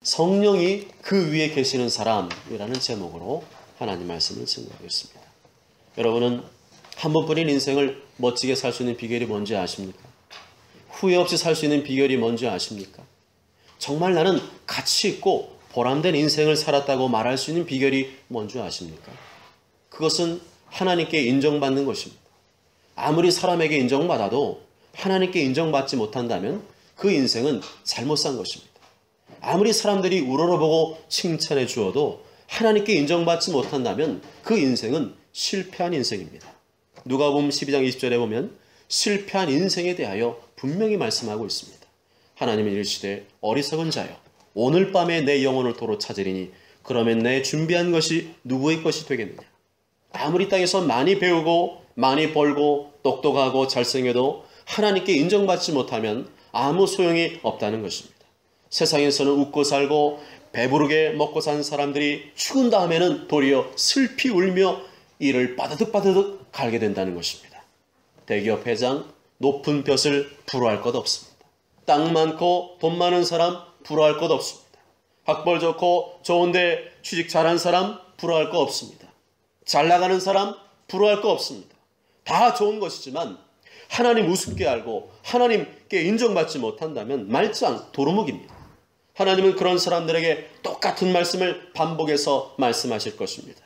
성령이 그 위에 계시는 사람이라는 제목으로 하나님 말씀을 증거하고 있습니다. 여러분은 한 번뿐인 인생을 멋지게 살 수 있는 비결이 뭔지 아십니까? 후회 없이 살 수 있는 비결이 뭔지 아십니까? 정말 나는 가치 있고 보람된 인생을 살았다고 말할 수 있는 비결이 뭔지 아십니까? 그것은 하나님께 인정받는 것입니다. 아무리 사람에게 인정받아도 하나님께 인정받지 못한다면 그 인생은 잘못 산 것입니다. 아무리 사람들이 우러러보고 칭찬해 주어도 하나님께 인정받지 못한다면 그 인생은 실패한 인생입니다. 누가복음 12장 20절에 보면 실패한 인생에 대하여 분명히 말씀하고 있습니다. 하나님은 이르시되 어리석은 자여 오늘 밤에 내 영혼을 도로 찾으리니 그러면 내 준비한 것이 누구의 것이 되겠느냐. 아무리 땅에서 많이 배우고 많이 벌고 똑똑하고 잘생겨도 하나님께 인정받지 못하면 아무 소용이 없다는 것입니다. 세상에서는 웃고 살고 배부르게 먹고 산 사람들이 죽은 다음에는 도리어 슬피 울며 이를 빠드득빠드득 갈게 된다는 것입니다. 대기업 회장, 높은 벼슬 부러워할 것 없습니다. 땅 많고 돈 많은 사람 부러워할 것 없습니다. 학벌 좋고 좋은데 취직 잘한 사람 부러워할 거 없습니다. 잘 나가는 사람 부러워할 거 없습니다. 다 좋은 것이지만 하나님 우습게 알고 하나님께 인정받지 못한다면 말짱 도루묵입니다. 하나님은 그런 사람들에게 똑같은 말씀을 반복해서 말씀하실 것입니다.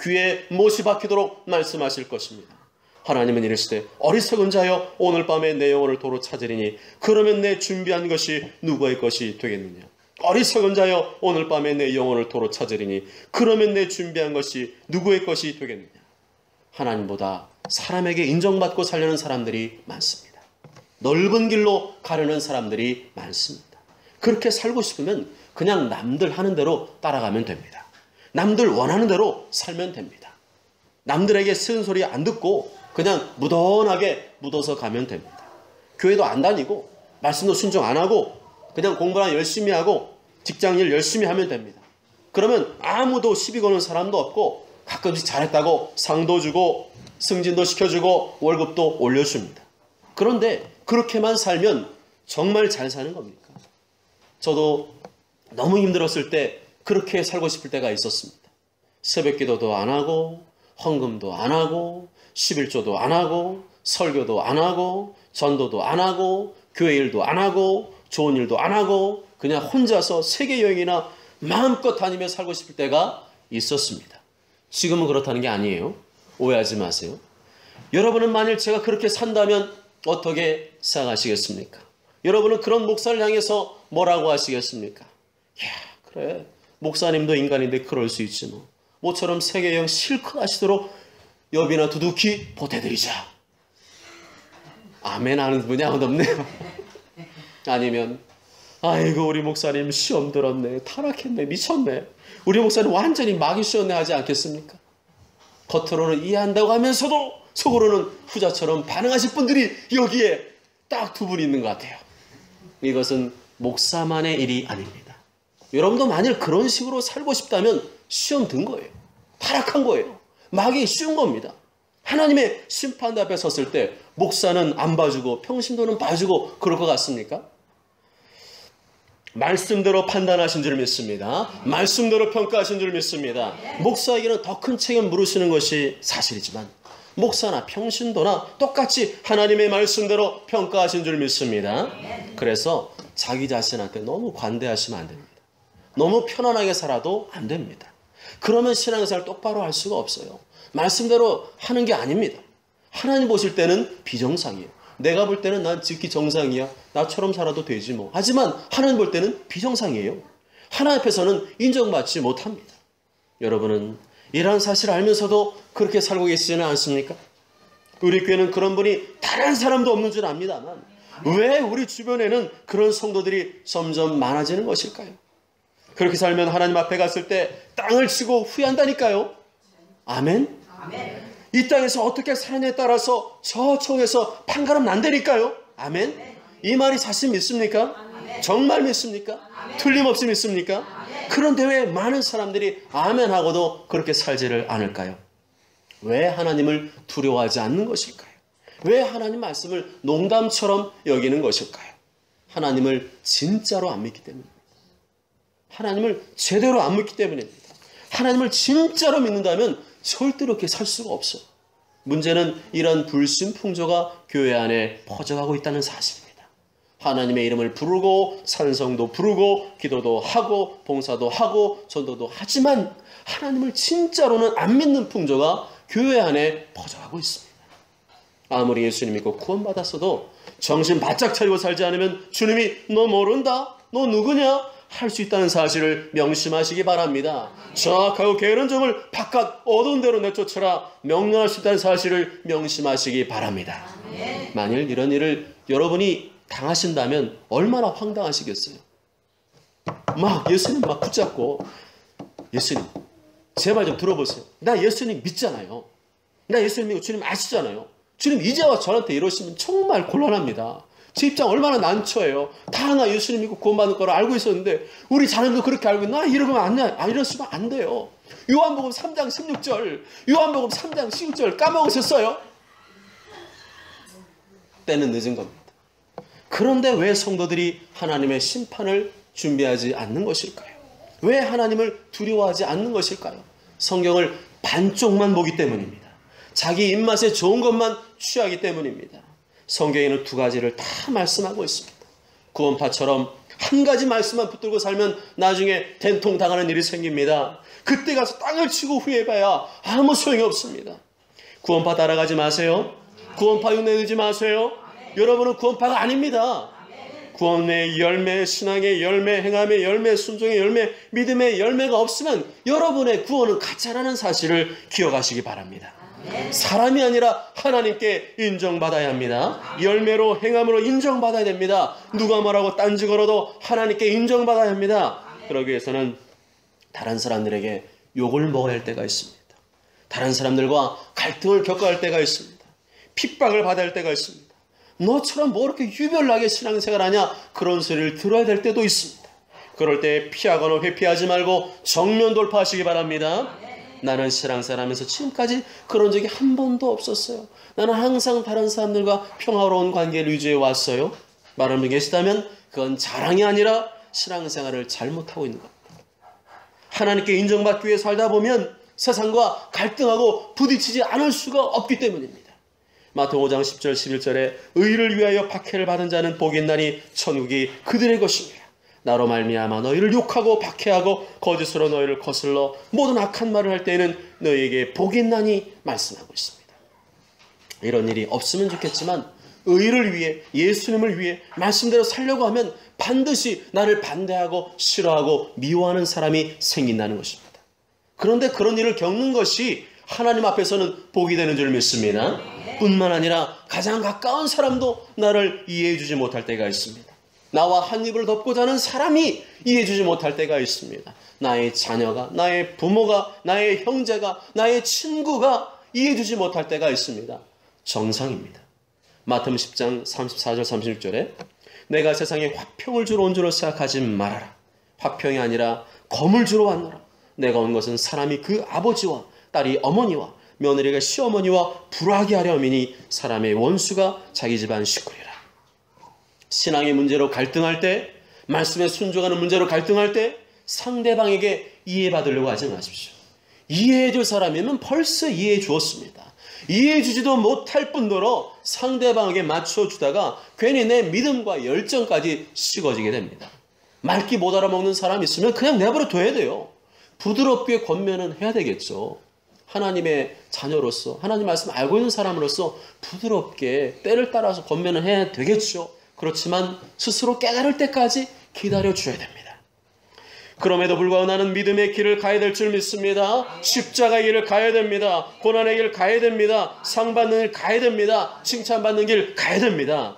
귀에 못이 박히도록 말씀하실 것입니다. 하나님은 이르시되 어리석은 자여 오늘 밤에 내 영혼을 도로 찾으리니 그러면 내 준비한 것이 누구의 것이 되겠느냐. 어리석은 자여 오늘 밤에 내 영혼을 도로 찾으리니 그러면 내 준비한 것이 누구의 것이 되겠느냐. 하나님보다 사람에게 인정받고 살려는 사람들이 많습니다. 넓은 길로 가려는 사람들이 많습니다. 그렇게 살고 싶으면 그냥 남들 하는 대로 따라가면 됩니다. 남들 원하는 대로 살면 됩니다. 남들에게 쓴소리 안 듣고 그냥 무던하게 묻어서 가면 됩니다. 교회도 안 다니고 말씀도 순종 안 하고 그냥 공부나 열심히 하고 직장일 열심히 하면 됩니다. 그러면 아무도 시비 거는 사람도 없고 가끔씩 잘했다고 상도 주고 승진도 시켜주고 월급도 올려줍니다. 그런데 그렇게만 살면 정말 잘 사는 겁니까? 저도 너무 힘들었을 때 그렇게 살고 싶을 때가 있었습니다. 새벽 기도도 안 하고 헌금도 안 하고 11조도 안 하고 설교도 안 하고 전도도 안 하고 교회 일도 안 하고 좋은 일도 안 하고 그냥 혼자서 세계 여행이나 마음껏 다니며 살고 싶을 때가 있었습니다. 지금은 그렇다는 게 아니에요. 오해하지 마세요. 여러분은 만일 제가 그렇게 산다면 어떻게 생각하시겠습니까? 여러분은 그런 목사를 향해서 뭐라고 하시겠습니까? 야, 그래. 목사님도 인간인데 그럴 수 있지 뭐. 모처럼 세계 여행 실컷 하시도록 여비나 두둑히 보태드리자. 아멘 하는 분이 아무도 없네요. 아니면 아이고 우리 목사님 시험 들었네. 타락했네. 미쳤네. 우리 목사님 완전히 마귀 씌웠네 하지 않겠습니까? 겉으로는 이해한다고 하면서도 속으로는 후자처럼 반응하실 분들이 여기에 딱 두 분 있는 것 같아요. 이것은 목사만의 일이 아닙니다. 여러분도 만일 그런 식으로 살고 싶다면 시험 든 거예요. 타락한 거예요. 마귀 씌운 겁니다. 하나님의 심판 앞에 섰을 때 목사는 안 봐주고 평신도는 봐주고 그럴 것 같습니까? 말씀대로 판단하신 줄 믿습니다. 말씀대로 평가하신 줄 믿습니다. 목사에게는 더 큰 책임을 물으시는 것이 사실이지만 목사나 평신도나 똑같이 하나님의 말씀대로 평가하신 줄 믿습니다. 그래서 자기 자신한테 너무 관대하시면 안 됩니다. 너무 편안하게 살아도 안 됩니다. 그러면 신앙생활 똑바로 할 수가 없어요. 말씀대로 하는 게 아닙니다. 하나님 보실 때는 비정상이에요. 내가 볼 때는 난 지극히 정상이야. 나처럼 살아도 되지 뭐. 하지만 하나님 볼 때는 비정상이에요. 하나님 앞에서는 인정받지 못합니다. 여러분은 이러한 사실을 알면서도 그렇게 살고 계시지는 않습니까? 우리 교회는 그런 분이 다른 사람도 없는 줄 압니다만 왜 우리 주변에는 그런 성도들이 점점 많아지는 것일까요? 그렇게 살면 하나님 앞에 갔을 때 땅을 치고 후회한다니까요. 아멘? 아멘. 이 땅에서 어떻게 사느냐에 따라서 저쪽에서 판가름 난다니까요. 아멘? 이 말이 사실 믿습니까? 아멘. 정말 믿습니까? 아멘. 틀림없이 믿습니까? 아멘. 그런데 왜 많은 사람들이 아멘하고도 그렇게 살지를 않을까요? 왜 하나님을 두려워하지 않는 것일까요? 왜 하나님 말씀을 농담처럼 여기는 것일까요? 하나님을 진짜로 안 믿기 때문입니다. 하나님을 제대로 안 믿기 때문입니다. 하나님을 진짜로 믿는다면 절대로 그렇게 살 수가 없어요. 문제는 이런 불신 풍조가 교회 안에 퍼져가고 있다는 사실입니다. 하나님의 이름을 부르고 찬송도 부르고 기도도 하고 봉사도 하고 전도도 하지만 하나님을 진짜로는 안 믿는 풍조가 교회 안에 퍼져가고 있습니다. 아무리 예수님 믿고 구원받았어도 정신 바짝 차리고 살지 않으면 주님이 너 모른다? 너 누구냐? 할 수 있다는 사실을 명심하시기 바랍니다. 정확하고 게으른 점을 바깥 어두운 데로 내쫓으라 명령할 수 있다는 사실을 명심하시기 바랍니다. 만일 이런 일을 여러분이 당하신다면 얼마나 황당하시겠어요. 막 예수님 막 붙잡고 예수님 제 말 좀 들어보세요. 나 예수님 믿잖아요. 나 예수님 믿고 주님 아시잖아요. 주님 이제 와 저한테 이러시면 정말 곤란합니다. 제 입장 얼마나 난처해요. 다 나 예수님 믿고 구원받을 거라 알고 있었는데 우리 자녀도 그렇게 알고 나 이러면 안 돼. 이러시면 안 돼요. 요한복음 3장 16절 요한복음 3장 16절 까먹으셨어요? 때는 늦은 겁니다. 그런데 왜 성도들이 하나님의 심판을 준비하지 않는 것일까요? 왜 하나님을 두려워하지 않는 것일까요? 성경을 반쪽만 보기 때문입니다. 자기 입맛에 좋은 것만 취하기 때문입니다. 성경에는 두 가지를 다 말씀하고 있습니다. 구원파처럼 한 가지 말씀만 붙들고 살면 나중에 된통 당하는 일이 생깁니다. 그때 가서 땅을 치고 후회해봐야 아무 소용이 없습니다. 구원파 따라가지 마세요. 구원파 흉내내지 마세요. 여러분은 구원파가 아닙니다. 구원의 열매, 신앙의 열매, 행함의 열매, 순종의 열매, 믿음의 열매가 없으면 여러분의 구원은 가짜라는 사실을 기억하시기 바랍니다. 사람이 아니라 하나님께 인정받아야 합니다. 열매로 행함으로 인정받아야 됩니다. 누가 뭐라고 딴지 걸어도 하나님께 인정받아야 합니다. 그러기 위해서는 다른 사람들에게 욕을 먹어야 할 때가 있습니다. 다른 사람들과 갈등을 겪어야 할 때가 있습니다. 핍박을 받아야 할 때가 있습니다. 너처럼 뭐 이렇게 유별나게 신앙생활하냐 그런 소리를 들어야 될 때도 있습니다. 그럴 때 피하거나 회피하지 말고 정면 돌파하시기 바랍니다. 나는 신앙생활하면서 지금까지 그런 적이 한 번도 없었어요. 나는 항상 다른 사람들과 평화로운 관계를 유지해 왔어요. 말하는 분 계시다면 그건 자랑이 아니라 신앙생활을 잘못하고 있는 겁니다. 하나님께 인정받기 위해 살다 보면 세상과 갈등하고 부딪히지 않을 수가 없기 때문입니다. 마태복음 5장 10절 11절에 의를 위하여 박해를 받은 자는 복이 있나니 천국이 그들의 것입니다. 나로 말미암아 너희를 욕하고 박해하고 거짓으로 너희를 거슬러 모든 악한 말을 할 때에는 너희에게 복이 있나니 말씀하고 있습니다. 이런 일이 없으면 좋겠지만 의를 위해 예수님을 위해 말씀대로 살려고 하면 반드시 나를 반대하고 싫어하고 미워하는 사람이 생긴다는 것입니다. 그런데 그런 일을 겪는 것이 하나님 앞에서는 복이 되는 줄 믿습니다. 뿐만 아니라 가장 가까운 사람도 나를 이해해 주지 못할 때가 있습니다. 나와 한 입을 덮고 자는 사람이 이해해 주지 못할 때가 있습니다. 나의 자녀가, 나의 부모가, 나의 형제가, 나의 친구가 이해해 주지 못할 때가 있습니다. 정상입니다. 마태복음 10장 34절 36절에 내가 세상에 화평을 주러 온 줄로 생각하지 말아라. 화평이 아니라 검을 주러 왔노라. 내가 온 것은 사람이 그 아버지와 딸이 어머니와 며느리가 시어머니와 불화하게 하려 함이니 사람의 원수가 자기 집안 식구리라. 신앙의 문제로 갈등할 때, 말씀에 순종하는 문제로 갈등할 때 상대방에게 이해받으려고 하지 마십시오. 이해해 줄 사람이면 벌써 이해해 주었습니다. 이해해 주지도 못할 뿐더러 상대방에게 맞춰주다가 괜히 내 믿음과 열정까지 식어지게 됩니다. 말귀 못 알아먹는 사람 있으면 그냥 내버려 둬야 돼요. 부드럽게 권면은 해야 되겠죠. 하나님의 자녀로서 하나님 말씀 알고 있는 사람으로서 부드럽게 때를 따라서 권면을 해야 되겠죠. 그렇지만 스스로 깨달을 때까지 기다려줘야 됩니다. 그럼에도 불구하고 나는 믿음의 길을 가야 될 줄 믿습니다. 십자가의 길을 가야 됩니다. 고난의 길 가야 됩니다. 상받는 길 가야 됩니다. 칭찬받는 길 가야 됩니다.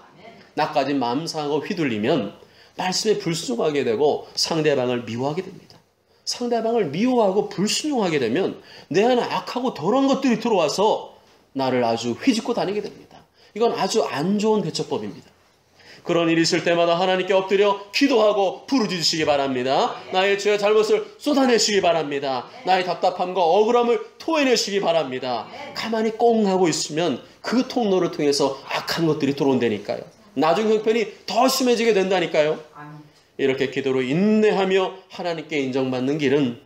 나까지 마음 상하고 휘둘리면 말씀에 불순종하게 되고 상대방을 미워하게 됩니다. 상대방을 미워하고 불순종하게 되면 내 안에 악하고 더러운 것들이 들어와서 나를 아주 휘짓고 다니게 됩니다. 이건 아주 안 좋은 대처법입니다. 그런 일이 있을 때마다 하나님께 엎드려 기도하고 부르짖으시기 바랍니다. 나의 죄와 잘못을 쏟아내시기 바랍니다. 나의 답답함과 억울함을 토해내시기 바랍니다. 가만히 꽁 하고 있으면 그 통로를 통해서 악한 것들이 들어온다니까요. 나중 형편이 더 심해지게 된다니까요. 이렇게 기도로 인내하며 하나님께 인정받는 길은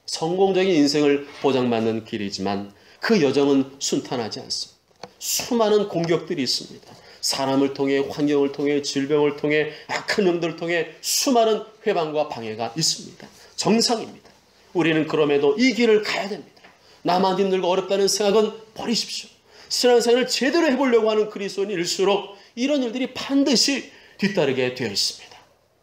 성공적인 인생을 보장받는 길이지만 그 여정은 순탄하지 않습니다. 수많은 공격들이 있습니다. 사람을 통해, 환경을 통해, 질병을 통해, 악한 영들을 통해 수많은 회방과 방해가 있습니다. 정상입니다. 우리는 그럼에도 이 길을 가야 됩니다. 나만 힘들고 어렵다는 생각은 버리십시오. 신앙생활을 제대로 해보려고 하는 그리스도인일수록 이런 일들이 반드시 뒤따르게 되어 있습니다.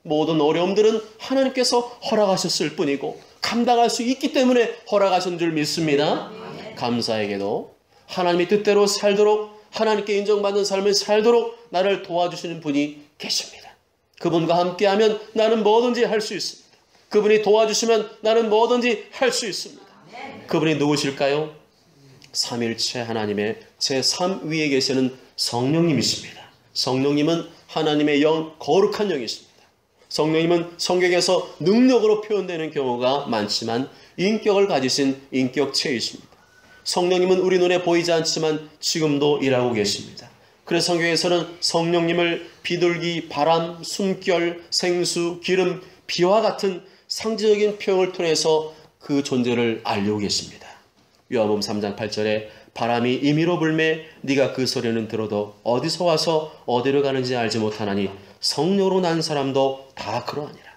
모든 어려움들은 하나님께서 허락하셨을 뿐이고 감당할 수 있기 때문에 허락하신 줄 믿습니다. 감사에게도 하나님의 뜻대로 살도록, 하나님께 인정받는 삶을 살도록 나를 도와주시는 분이 계십니다. 그분과 함께하면 나는 뭐든지 할 수 있습니다. 그분이 도와주시면 나는 뭐든지 할 수 있습니다. 그분이 누구실까요? 삼일체 하나님의 제3위에 계시는 성령님이십니다. 성령님은 하나님의 영, 거룩한 영이십니다. 성령님은 성경에서 능력으로 표현되는 경우가 많지만 인격을 가지신 인격체이십니다. 성령님은 우리 눈에 보이지 않지만 지금도 일하고 계십니다. 그래서 성경에서는 성령님을 비둘기, 바람, 숨결, 생수, 기름, 비와 같은 상징적인 표현을 통해서 그 존재를 알리고 계십니다. 요한복음 3장 8절에 바람이 임의로 불매 네가 그 소리는 들어도 어디서 와서 어디로 가는지 알지 못하나니 성령으로 난 사람도 다 그러하니라.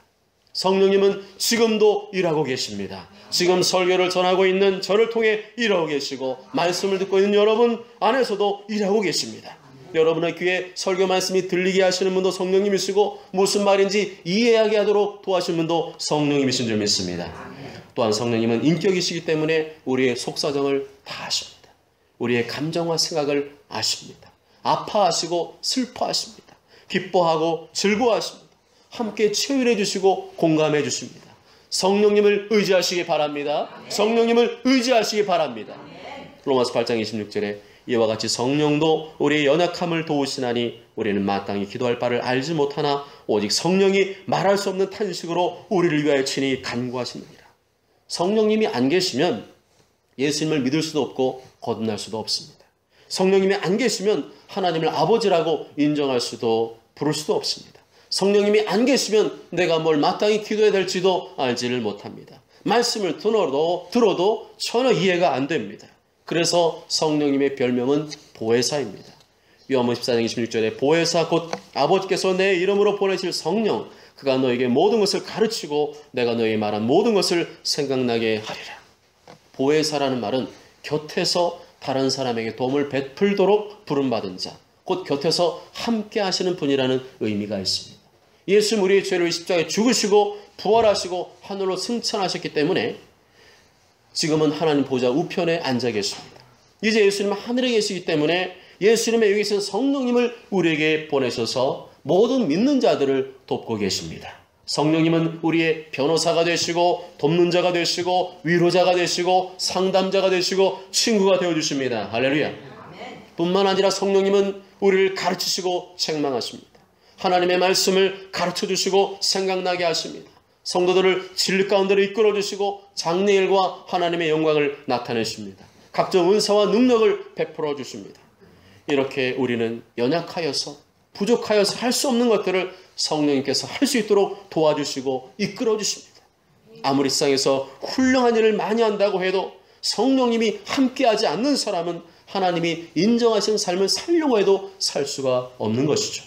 성령님은 지금도 일하고 계십니다. 지금 설교를 전하고 있는 저를 통해 일하고 계시고 말씀을 듣고 있는 여러분 안에서도 일하고 계십니다. 여러분의 귀에 설교 말씀이 들리게 하시는 분도 성령님이시고 무슨 말인지 이해하게 하도록 도와주신 분도 성령님이신 줄 믿습니다. 또한 성령님은 인격이시기 때문에 우리의 속사정을 다 아십니다. 우리의 감정과 생각을 아십니다. 아파하시고 슬퍼하십니다. 기뻐하고 즐거워하십니다. 함께 치유해 주시고 공감해 주십니다. 성령님을 의지하시기 바랍니다. 성령님을 의지하시기 바랍니다. 로마서 8장 26절에 이와 같이 성령도 우리의 연약함을 도우시나니 우리는 마땅히 기도할 바를 알지 못하나 오직 성령이 말할 수 없는 탄식으로 우리를 위하여 친히 간구하시느니라. 성령님이 안 계시면 예수님을 믿을 수도 없고 거듭날 수도 없습니다. 성령님이 안 계시면 하나님을 아버지라고 인정할 수도 부를 수도 없습니다. 성령님이 안 계시면 내가 뭘 마땅히 기도해야 될지도 알지를 못합니다. 말씀을 들어도 전혀 이해가 안 됩니다. 그래서 성령님의 별명은 보혜사입니다. 요한복음 14장 26절에 보혜사 곧 아버지께서 내 이름으로 보내실 성령 그가 너에게 모든 것을 가르치고 내가 너에게 말한 모든 것을 생각나게 하리라. 보혜사라는 말은 곁에서 다른 사람에게 도움을 베풀도록 부름받은 자, 곧 곁에서 함께 하시는 분이라는 의미가 있습니다. 예수님 우리의 죄를 십자가에 죽으시고 부활하시고 하늘로 승천하셨기 때문에 지금은 하나님 보좌 우편에 앉아 계십니다. 이제 예수님은 하늘에 계시기 때문에 예수님의 여기 계신 성령님을 우리에게 보내셔서 모든 믿는 자들을 돕고 계십니다. 성령님은 우리의 변호사가 되시고 돕는 자가 되시고 위로자가 되시고 상담자가 되시고 친구가 되어주십니다. 할렐루야. 뿐만 아니라 성령님은 우리를 가르치시고 책망하십니다. 하나님의 말씀을 가르쳐주시고 생각나게 하십니다. 성도들을 진리 가운데로 이끌어주시고 장래일과 하나님의 영광을 나타내십니다. 각종 은사와 능력을 베풀어 주십니다. 이렇게 우리는 연약하여서 부족하여서 할 수 없는 것들을 성령님께서 할 수 있도록 도와주시고 이끌어 주십니다. 아무리 세상에서 훌륭한 일을 많이 한다고 해도 성령님이 함께하지 않는 사람은 하나님이 인정하신 삶을 살려고 해도 살 수가 없는 것이죠.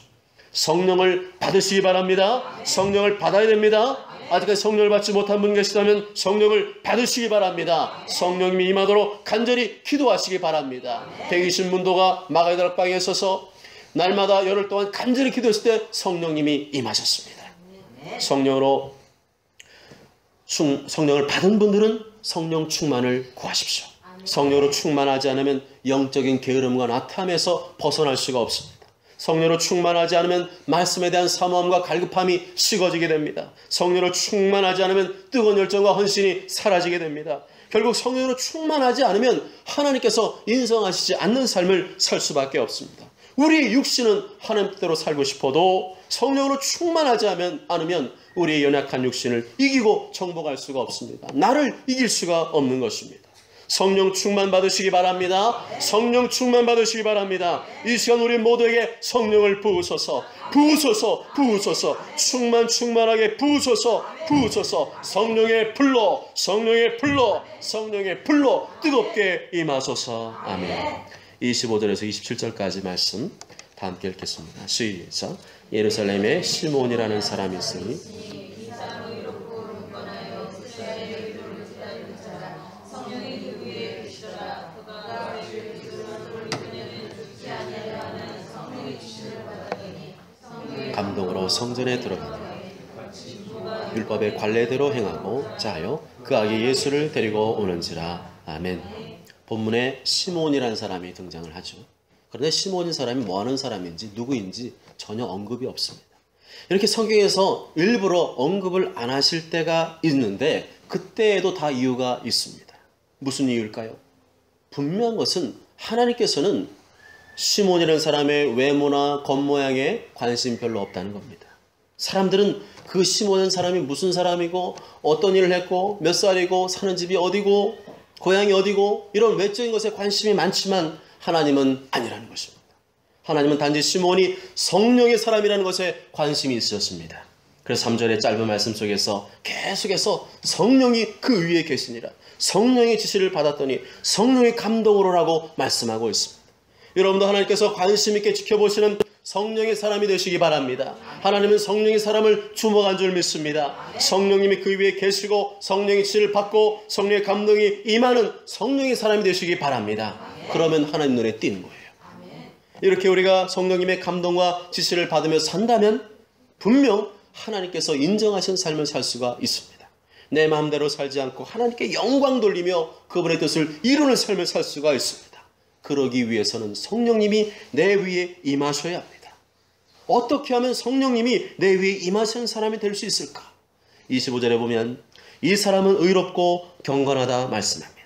성령을 받으시기 바랍니다. 성령을 받아야 됩니다. 아직까지 성령을 받지 못한 분 계시다면 성령을 받으시기 바랍니다. 성령님이 임하도록 간절히 기도하시기 바랍니다. 120문도가 마가다락방에 서서 날마다 열흘 동안 간절히 기도했을 때 성령님이 임하셨습니다. 성령을 받은 분들은 성령 충만을 구하십시오. 성령으로 충만하지 않으면 영적인 게으름과 나탐에서 벗어날 수가 없습니다. 성령으로 충만하지 않으면 말씀에 대한 사모함과 갈급함이 식어지게 됩니다. 성령으로 충만하지 않으면 뜨거운 열정과 헌신이 사라지게 됩니다. 결국 성령으로 충만하지 않으면 하나님께서 인정하시지 않는 삶을 살 수밖에 없습니다. 우리의 육신은 하나님 뜻대로 살고 싶어도 성령으로 충만하지 않으면 우리의 연약한 육신을 이기고 정복할 수가 없습니다. 나를 이길 수가 없는 것입니다. 성령 충만 받으시기 바랍니다. 성령 충만 받으시기 바랍니다. 이 시간 우리 모두에게 성령을 부으소서, 부으소서, 부으소서, 충만하게 부으소서, 부으소서. 성령의 불로, 성령의 불로, 성령의 불로 뜨겁게 임하소서. 아멘. 25절에서 27절까지 말씀 다 함께 읽겠습니다. 시작. 예루살렘에 시몬이라는 사람이 있으니 감동으로 성전에 들어가니 율법의 관례대로 행하고 자하여 그 아기 예수를 데리고 오는지라. 아멘. 본문에 시몬이라는 사람이 등장을 하죠. 그런데 시몬인 사람이 뭐하는 사람인지 누구인지 전혀 언급이 없습니다. 이렇게 성경에서 일부러 언급을 안 하실 때가 있는데 그때에도 다 이유가 있습니다. 무슨 이유일까요? 분명한 것은 하나님께서는 시몬이라는 사람의 외모나 겉모양에 관심이 별로 없다는 겁니다. 사람들은 그 시몬이라는 사람이 무슨 사람이고 어떤 일을 했고 몇 살이고 사는 집이 어디고 고향이 어디고 이런 외적인 것에 관심이 많지만 하나님은 아니라는 것입니다. 하나님은 단지 시몬이 성령의 사람이라는 것에 관심이 있으셨습니다. 그래서 3절의 짧은 말씀 속에서 계속해서 성령이 그 위에 계시니라, 성령의 지시를 받았더니 성령의 감동으로라고 말씀하고 있습니다. 여러분도 하나님께서 관심 있게 지켜보시는 성령의 사람이 되시기 바랍니다. 하나님은 성령의 사람을 주목한 줄 믿습니다. 성령님이 그 위에 계시고 성령의 지시를 받고 성령의 감동이 임하는 성령의 사람이 되시기 바랍니다. 그러면 하나님 눈에 띄는 거예요. 이렇게 우리가 성령님의 감동과 지시를 받으며 산다면 분명 하나님께서 인정하신 삶을 살 수가 있습니다. 내 마음대로 살지 않고 하나님께 영광 돌리며 그분의 뜻을 이루는 삶을 살 수가 있습니다. 그러기 위해서는 성령님이 내 위에 임하셔야 합니다. 어떻게 하면 성령님이 내 위에 임하시는 사람이 될 수 있을까? 25절에 보면 이 사람은 의롭고 경건하다 말씀합니다.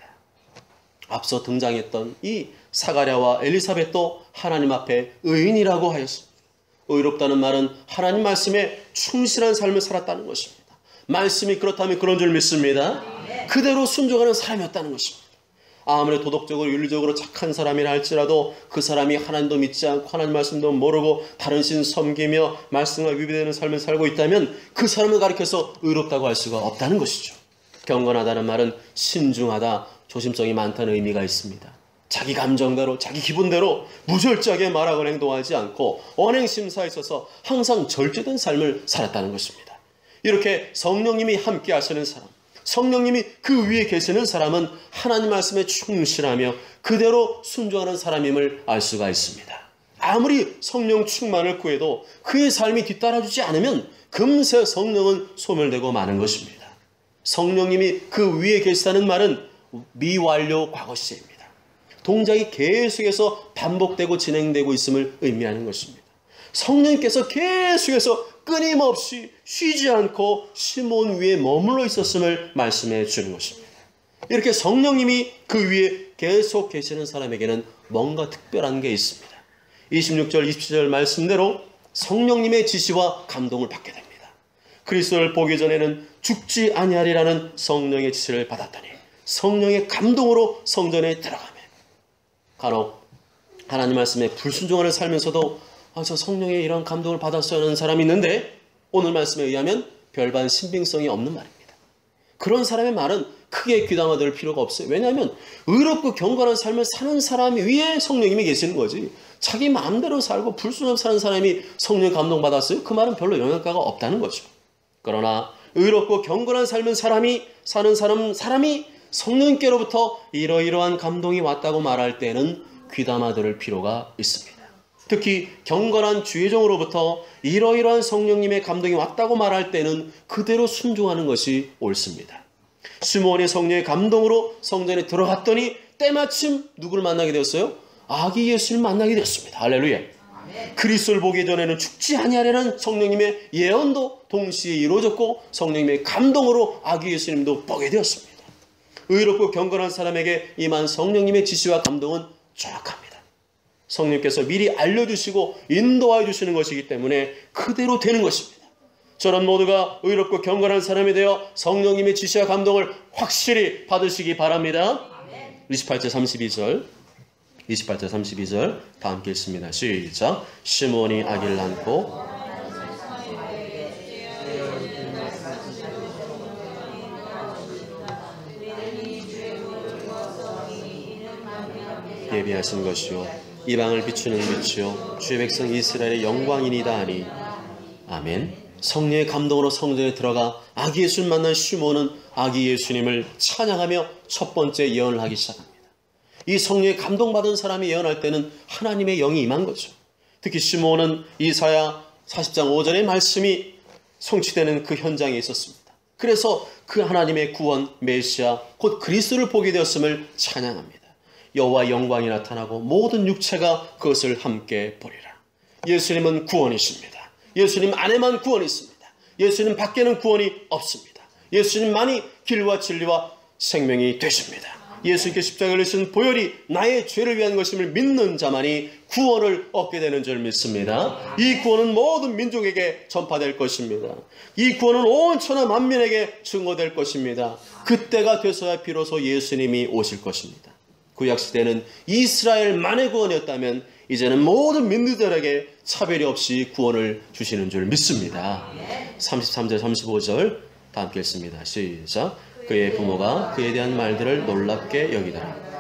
앞서 등장했던 이 사가랴와 엘리사벳도 하나님 앞에 의인이라고 하였습니다. 의롭다는 말은 하나님 말씀에 충실한 삶을 살았다는 것입니다. 말씀이 그렇다면 그런 줄 믿습니다. 그대로 순종하는 사람이었다는 것입니다. 아무리 도덕적으로 윤리적으로 착한 사람이라 할지라도 그 사람이 하나님도 믿지 않고 하나님 말씀도 모르고 다른 신 섬기며 말씀과 위배되는 삶을 살고 있다면 그 사람을 가리켜서 의롭다고 할 수가 없다는 것이죠. 경건하다는 말은 신중하다, 조심성이 많다는 의미가 있습니다. 자기 감정대로 자기 기분대로 무절제하게 말하거나 행동하지 않고 언행심사에 있어서 항상 절제된 삶을 살았다는 것입니다. 이렇게 성령님이 함께 하시는 사람, 성령님이 그 위에 계시는 사람은 하나님 말씀에 충실하며 그대로 순종하는 사람임을 알 수가 있습니다. 아무리 성령 충만을 구해도 그의 삶이 뒤따라주지 않으면 금세 성령은 소멸되고 마는 것입니다. 성령님이 그 위에 계시다는 말은 미완료 과거 시제입니다. 동작이 계속해서 반복되고 진행되고 있음을 의미하는 것입니다. 성령님께서 계속해서 끊임없이 쉬지 않고 시몬 위에 머물러 있었음을 말씀해 주는 것입니다. 이렇게 성령님이 그 위에 계속 계시는 사람에게는 뭔가 특별한 게 있습니다. 26절 27절 말씀대로 성령님의 지시와 감동을 받게 됩니다. 그리스도를 보기 전에는 죽지 아니하리라는 성령의 지시를 받았더니 성령의 감동으로 성전에 들어가며 간혹 하나님 말씀에 불순종하는 살면서도 저 성령의 이런 감동을 받았어야 하는 사람이 있는데 오늘 말씀에 의하면 별반 신빙성이 없는 말입니다. 그런 사람의 말은 크게 귀담아 들을 필요가 없어요. 왜냐하면 의롭고 경건한 삶을 사는 사람 위에 성령님이 계시는 거지, 자기 마음대로 살고 불순하게 사는 사람이 성령 감동 받았어요? 그 말은 별로 영향가가 없다는 거죠. 그러나 의롭고 경건한 삶은 사람이 성령께로부터 이러이러한 감동이 왔다고 말할 때는 귀담아 들을 필요가 있습니다. 특히 경건한 주의종으로부터 이러이러한 성령님의 감동이 왔다고 말할 때는 그대로 순종하는 것이 옳습니다. 시몬의 성령의 감동으로 성전에 들어갔더니 때마침 누구를 만나게 되었어요? 아기 예수를 만나게 되었습니다. 할렐루야. 그리스도를 보기 전에는 죽지 아니하리라는 성령님의 예언도 동시에 이루어졌고 성령님의 감동으로 아기 예수님도 보게 되었습니다. 의롭고 경건한 사람에게 임한 성령님의 지시와 감동은 정확합니다. 성령님께서 미리 알려주시고 인도하여 주시는 것이기 때문에 그대로 되는 것입니다. 저런 모두가 의롭고 경건한 사람이 되어 성령님의 지시와 감동을 확실히 받으시기 바랍니다. 28절 32절 28절 32절 다 함께 읽습니다. 시작. 시몬이 아기를 낳고 예비하신 것이요 이방을 비추는 빛이요 주의 백성 이스라엘의 영광이니이다 하니 아멘. 성령의 감동으로 성전에 들어가 아기 예수를 만난 시몬은 아기 예수님을 찬양하며 첫 번째 예언을 하기 시작합니다. 이 성령의 감동받은 사람이 예언할 때는 하나님의 영이 임한 거죠. 특히 시몬은 이사야 40장 5절의 말씀이 성취되는 그 현장에 있었습니다. 그래서 그 하나님의 구원 메시아 곧 그리스도를 보게 되었음을 찬양합니다. 여호와의 영광이 나타나고 모든 육체가 그것을 함께 보리라. 예수님은 구원이십니다. 예수님 안에만 구원이 있습니다. 예수님 밖에는 구원이 없습니다. 예수님만이 길과 진리와 생명이 되십니다. 예수님께 십자가를 지신 보혈이 나의 죄를 위한 것임을 믿는 자만이 구원을 얻게 되는 줄 믿습니다. 이 구원은 모든 민족에게 전파될 것입니다. 이 구원은 온 천하 만민에게 증거될 것입니다. 그때가 돼서야 비로소 예수님이 오실 것입니다. 구약시대는 이스라엘만의 구원이었다면 이제는 모든 민들에게 차별이 없이 구원을 주시는 줄 믿습니다. 33절 35절 다 함께 읽습니다. 시작. 그의 부모가 그에 대한 말들을 놀랍게 여기더라.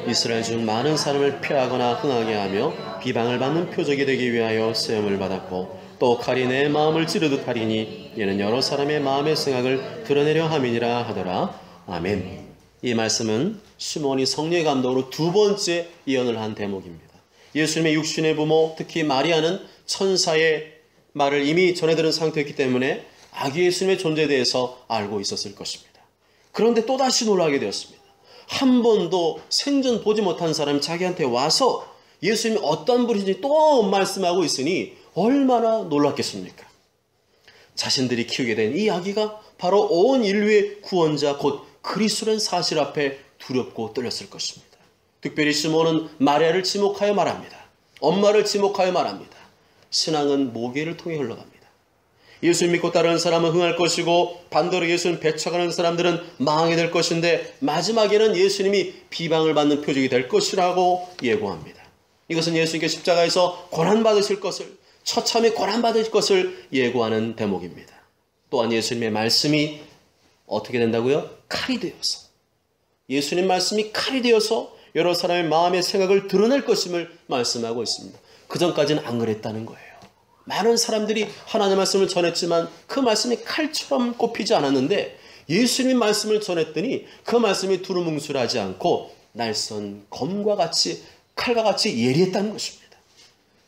이스라엘 중 많은 사람을 피하거나 흥하게 하며 비방을 받는 표적이 되기 위하여 시험을 받았고 또 칼이 내 마음을 찌르듯 하리니 이는 여러 사람의 마음의 생각을 드러내려 함이니라 하더라. 아멘. 이 말씀은 시몬이 성령의 감동으로 두 번째 예언을 한 대목입니다. 예수님의 육신의 부모 특히 마리아는 천사의 말을 이미 전해 들은 상태였기 때문에 아기 예수님의 존재에 대해서 알고 있었을 것입니다. 그런데 또다시 놀라게 되었습니다. 한 번도 생전 보지 못한 사람이 자기한테 와서 예수님이 어떤 분인지 또 말씀하고 있으니 얼마나 놀랐겠습니까? 자신들이 키우게 된 이 아기가 바로 온 인류의 구원자 곧 그리스도라는 사실 앞에 두렵고 떨렸을 것입니다. 특별히 시몬은 마리아를 지목하여 말합니다. 엄마를 지목하여 말합니다. 신앙은 모계를 통해 흘러갑니다. 예수 믿고 따르는 사람은 흥할 것이고 반대로 예수님 배척하는 사람들은 망하게 될 것인데 마지막에는 예수님이 비방을 받는 표적이 될 것이라고 예고합니다. 이것은 예수님께 십자가에서 고난받으실 것을 처참히 고난받으실 것을 예고하는 대목입니다. 또한 예수님의 말씀이 어떻게 된다고요? 칼이 되어서 예수님 말씀이 칼이 되어서 여러 사람의 마음의 생각을 드러낼 것임을 말씀하고 있습니다. 그전까지는 안 그랬다는 거예요. 많은 사람들이 하나님의 말씀을 전했지만 그 말씀이 칼처럼 꼽히지 않았는데 예수님 말씀을 전했더니 그 말씀이 두루뭉술하지 않고 날선 검과 같이 칼과 같이 예리했다는 것입니다.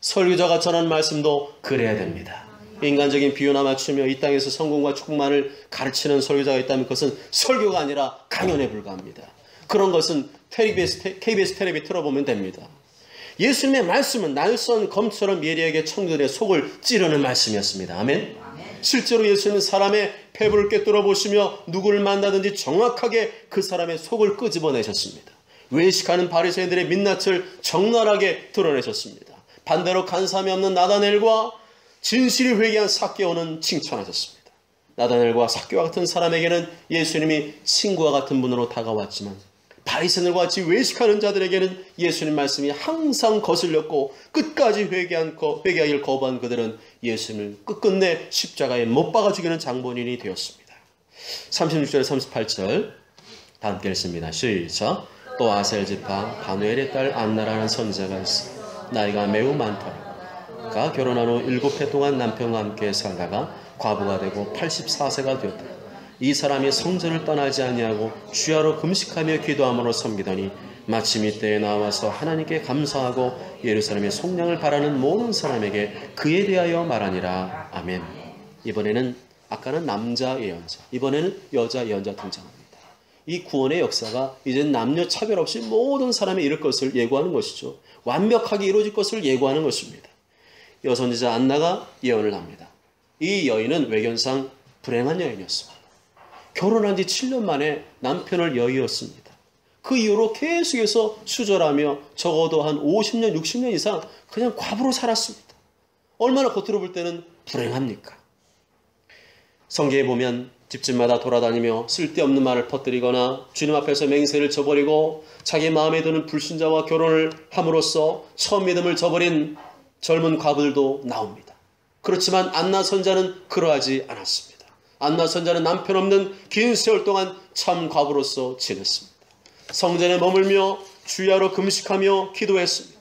설교자가 전한 말씀도 그래야 됩니다. 인간적인 비유나 맞추며 이 땅에서 성공과 축복만을 가르치는 설교자가 있다면 그것은 설교가 아니라 강연에 불과합니다. 그런 것은 KBS 텔레비 틀어보면 됩니다. 예수님의 말씀은 날선 검처럼 예리하게 청년의 속을 찌르는 말씀이었습니다. 아멘. 실제로 예수님은 사람의 폐부를 꿰뚫어 보시며 누구를 만나든지 정확하게 그 사람의 속을 끄집어내셨습니다. 외식하는 바리새인들의 민낯을 적나라하게 드러내셨습니다. 반대로 간삼이 없는 나다넬과 진실이 회개한 삭개오는 칭찬하셨습니다. 나다넬과 삭개와 같은 사람에게는 예수님이 친구와 같은 분으로 다가왔지만 바리새인들과 같이 외식하는 자들에게는 예수님 말씀이 항상 거슬렸고 끝까지 회개하기를 거부한 그들은 예수님을 끝끝내 십자가에 못 박아 죽이는 장본인이 되었습니다. 36절 38절 다 함께 읽습니다. 시작. 또 아셀 지파 바누엘의 딸 안나라는 선지자가 있어 나이가 매우 많더라. 그가 결혼한 후 7해 동안 남편과 함께 살다가 과부가 되고 84세가 되었다. 이 사람이 성전을 떠나지 아니하고 주야로 금식하며 기도함으로 섬기더니 마침 이때에 나와서 하나님께 감사하고 예루살렘의 속량을 바라는 모든 사람에게 그에 대하여 말하니라. 아멘. 이번에는 아까는 남자 예언자, 이번에는 여자 예언자 등장합니다. 이 구원의 역사가 이제 남녀 차별 없이 모든 사람이 이룰 것을 예고하는 것이죠. 완벽하게 이루어질 것을 예고하는 것입니다. 여선지자 안나가 예언을 합니다. 이 여인은 외견상 불행한 여인이었습니다. 결혼한 지 7년 만에 남편을 여의었습니다. 그 이후로 계속해서 수절하며 적어도 한 50년, 60년 이상 그냥 과부로 살았습니다. 얼마나 겉으로 볼 때는 불행합니까? 성경에 보면 집집마다 돌아다니며 쓸데없는 말을 퍼뜨리거나 주님 앞에서 맹세를 저버리고 자기 마음에 드는 불신자와 결혼을 함으로써 처음 믿음을 저버린 젊은 과부들도 나옵니다. 그렇지만 안나 선자는 그러하지 않았습니다. 안나 선자는 남편 없는 긴 세월 동안 참 과부로서 지냈습니다. 성전에 머물며 주야로 금식하며 기도했습니다.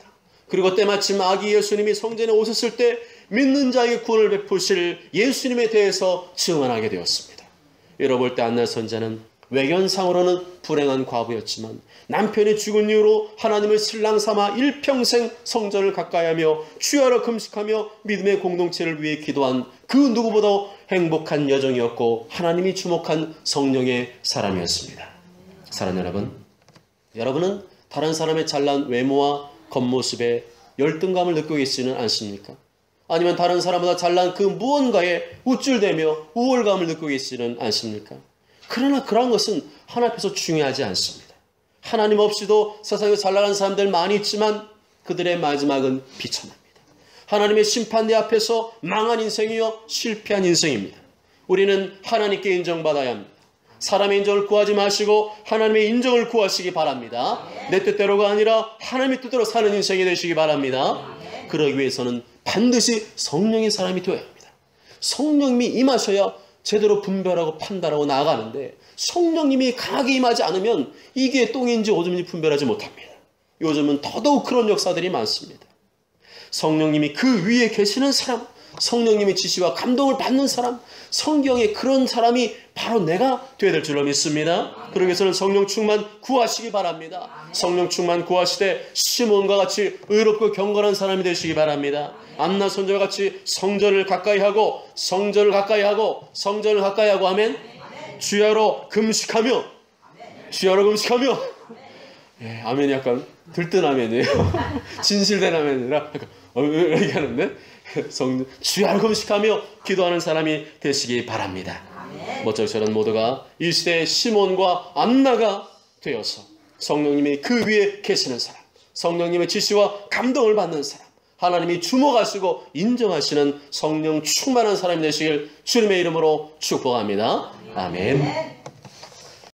그리고 때마침 아기 예수님이 성전에 오셨을 때 믿는 자에게 구원을 베푸실 예수님에 대해서 증언하게 되었습니다. 열어볼 때 안나 선자는 외견상으로는 불행한 과부였지만 남편이 죽은 이후로 하나님을 신랑 삼아 일평생 성전을 가까이하며 주야로 금식하며 믿음의 공동체를 위해 기도한 그 누구보다 행복한 여정이었고 하나님이 주목한 성령의 사람이었습니다. 사랑하는 여러분, 여러분은 다른 사람의 잘난 외모와 겉모습에 열등감을 느끼고 계시지는 않습니까? 아니면 다른 사람보다 잘난 그 무언가에 우쭐대며 우월감을 느끼고 계시지는 않습니까? 그러나 그러한 것은 하나님 앞에서 중요하지 않습니다. 하나님 없이도 세상에 잘 나가는 사람들 많이 있지만 그들의 마지막은 비참합니다. 하나님의 심판대 앞에서 망한 인생이요 실패한 인생입니다. 우리는 하나님께 인정받아야 합니다. 사람의 인정을 구하지 마시고 하나님의 인정을 구하시기 바랍니다. 내 뜻대로가 아니라 하나님의 뜻대로 사는 인생이 되시기 바랍니다. 그러기 위해서는 반드시 성령의 사람이 되어야 합니다. 성령님이 임하셔야 제대로 분별하고 판단하고 나아가는데 성령님이 강하게 임하지 않으면 이게 똥인지 오줌인지 분별하지 못합니다. 요즘은 더더욱 그런 역사들이 많습니다. 성령님이 그 위에 계시는 사람, 성령님의 지시와 감동을 받는 사람, 성경에 그런 사람이 바로 내가 되어야 될 줄로 믿습니다. 그러기 위해서는 성령 충만 구하시기 바랍니다. 성령 충만 구하시되 시몬과 같이 의롭고 경건한 사람이 되시기 바랍니다. 안나 선자와 같이 성전을 가까이 하고 하면 주야로 금식하며 예, 아멘이 약간 들뜬 아멘이에요. 진실된 아멘이라 이렇게 하는데 주야로 금식하며 기도하는 사람이 되시기 바랍니다. 모쪼록 저는 모두가 이 시대의 시몬과 안나가 되어서 성령님이 그 위에 계시는 사람, 성령님의 지시와 감동을 받는 사람, 하나님이 주목하시고 인정하시는 성령 충만한 사람이 되시길 주님의 이름으로 축복합니다. 아멘.